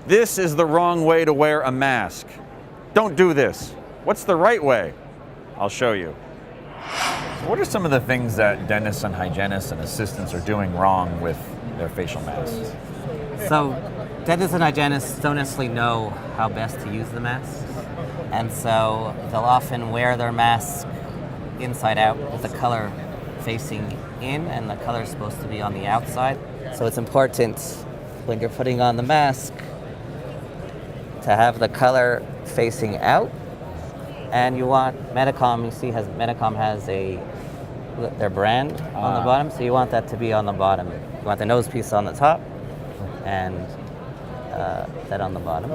This is the wrong way to wear a mask. Don't do this. What's the right way? I'll show you. So what are some of the things that dentists and hygienists and assistants are doing wrong with their facial masks? So dentists and hygienists don't necessarily know how best to use the mask. And so they'll often wear their mask inside out with the color facing in, and the color is supposed to be on the outside. So it's important when you're putting on the mask to have the color facing out. And you want Medicom, you see Medicom has their brand on the bottom, so you want that to be on the bottom. You want the nose piece on the top and that on the bottom.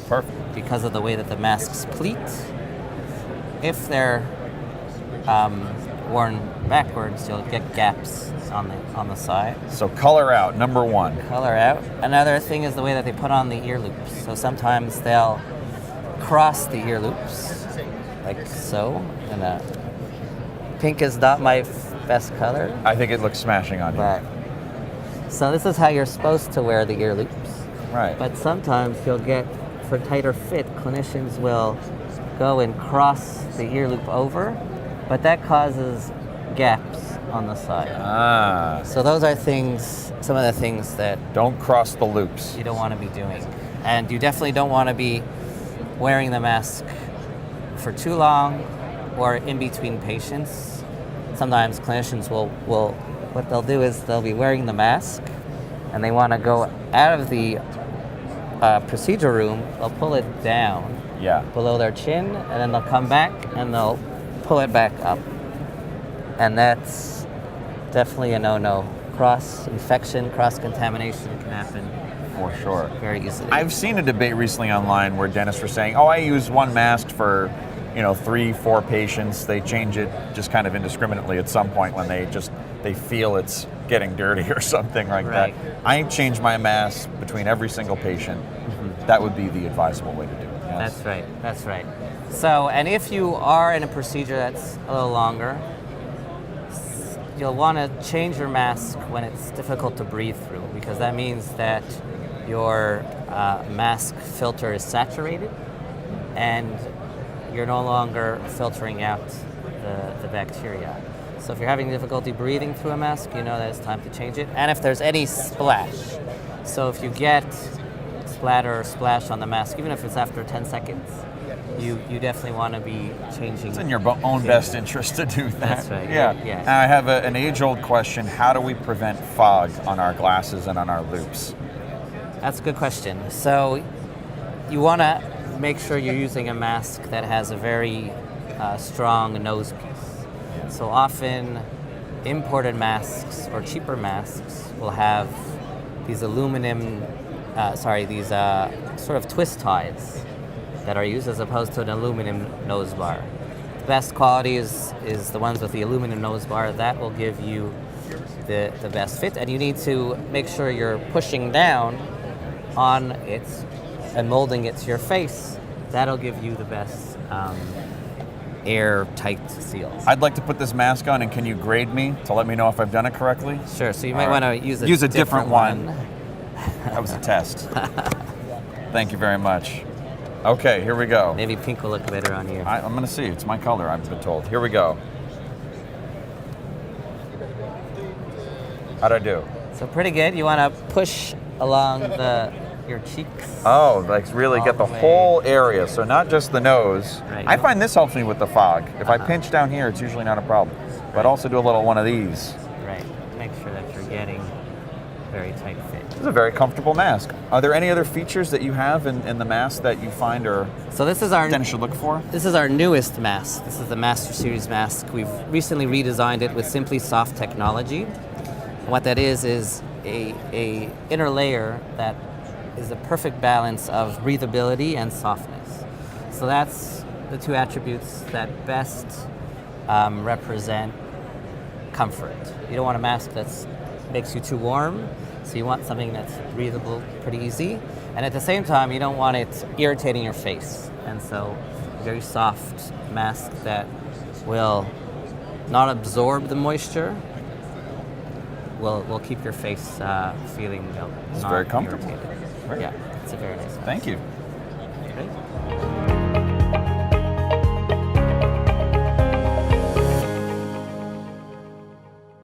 Perfect. Because of the way that the masks pleat, if they're worn backwards, you'll get gaps on the side. So color out, number one. Color out. Another thing is the way that they put on the ear loops. So sometimes they'll cross the ear loops, like so. And pink is not my best color. I think it looks smashing on you. So this is how you're supposed to wear the ear loops. Right. But sometimes you'll get, for tighter fit, clinicians will go and cross the ear loop over, but that causes gaps on the side. So those are some of the things that don't cross the loops. You don't want to be doing. And you definitely don't want to be wearing the mask for too long or in between patients. Sometimes clinicians will what they'll do is they'll be wearing the mask and they want to go out of the procedure room, they'll pull it down below their chin, and then they'll come back and they'll pull it back up. And that's definitely a no-no. Cross-infection, cross-contamination can happen. For sure. Very easily. I've seen a debate recently online where dentists were saying, I use one mask for 3-4 patients. They change it just kind of indiscriminately at some point when they feel it's getting dirty or something like that. I change my mask between every single patient. Mm-hmm. That would be the advisable way to do it. Yes. That's right. So, and if you are in a procedure that's a little longer, you'll want to change your mask when it's difficult to breathe through, because that means that your mask filter is saturated and you're no longer filtering out the bacteria. So if you're having difficulty breathing through a mask, you know that it's time to change it. And if there's any splash, so if you get splatter or splash on the mask, even if it's after 10 seconds, you definitely want to be changing. It's in your own best interest to do that. That's right. Yeah. Now I have an age-old question. How do we prevent fog on our glasses and on our loops? That's a good question. So you want to make sure you're using a mask that has a very strong nose piece. So often imported masks or cheaper masks will have these these sort of twist ties that are used as opposed to an aluminum nose bar. The best quality is the ones with the aluminum nose bar. That will give you the best fit, and you need to make sure you're pushing down on it and molding it to your face. That'll give you the best airtight seals. I'd like to put this mask on, and can you grade me to let me know if I've done it correctly? Sure, so you might want to use a different one. That was a test. Thank you very much. Okay, here we go. Maybe pink will look better on you. I'm going to see. It's my color, I've been told. Here we go. How'd I do? So pretty good. You want to push along your cheeks. Oh, like really get the whole area, so not just the nose. Right. I find this helps me with the fog. If I pinch down here, it's usually not a problem. But also do a little one of these. Right. Make sure that you're getting very tight fit. This is a very comfortable mask. Are there any other features that you have in the mask that you find dentists should look for? This is our newest mask. This is the Master Series mask. We've recently redesigned it with Simply Soft technology. What that is a inner layer that is a perfect balance of breathability and softness. So that's the two attributes that best represent comfort. You don't want a mask that makes you too warm, so you want something that's breathable, pretty easy, and at the same time you don't want it irritating your face. And so a very soft mask that will not absorb the moisture will keep your face feeling it's very comfortable. Irritated. Great. Yeah, it's a very nice mask. Thank you. Great.